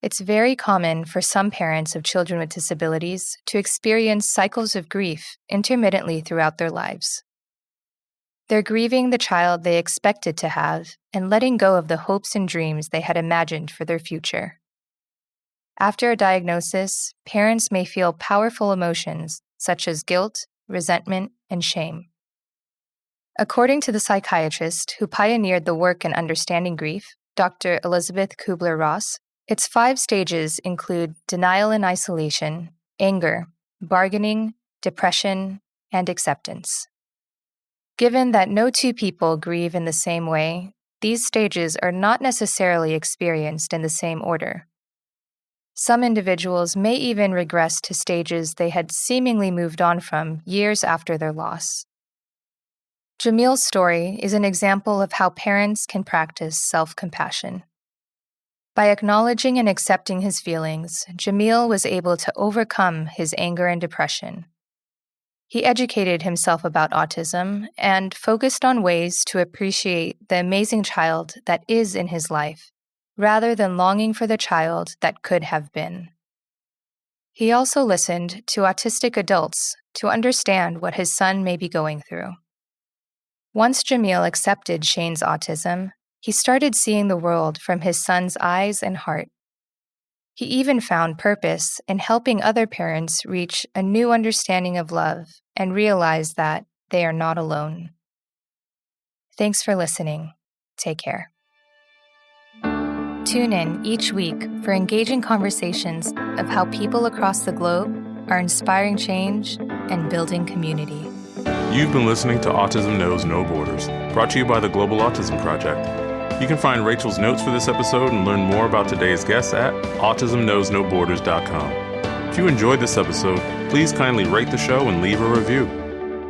It's very common for some parents of children with disabilities to experience cycles of grief intermittently throughout their lives. They're grieving the child they expected to have and letting go of the hopes and dreams they had imagined for their future. After a diagnosis, parents may feel powerful emotions such as guilt, resentment, and shame. According to the psychiatrist who pioneered the work in understanding grief, Dr. Elizabeth Kubler-Ross, its 5 stages include denial and isolation, anger, bargaining, depression, and acceptance. Given that no two people grieve in the same way, these stages are not necessarily experienced in the same order. Some individuals may even regress to stages they had seemingly moved on from years after their loss. Jamiel's story is an example of how parents can practice self-compassion. By acknowledging and accepting his feelings, Jamiel was able to overcome his anger and depression. He educated himself about autism and focused on ways to appreciate the amazing child that is in his life, rather than longing for the child that could have been. He also listened to autistic adults to understand what his son may be going through. Once Jamiel accepted Shane's autism, he started seeing the world from his son's eyes and heart. He even found purpose in helping other parents reach a new understanding of love and realize that they are not alone. Thanks for listening. Take care. Tune in each week for engaging conversations of how people across the globe are inspiring change and building community. You've been listening to Autism Knows No Borders, brought to you by the Global Autism Project. You can find Rachel's notes for this episode and learn more about today's guests at autismknowsnoborders.com. If you enjoyed this episode, please kindly rate the show and leave a review.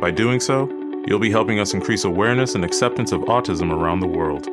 By doing so, you'll be helping us increase awareness and acceptance of autism around the world.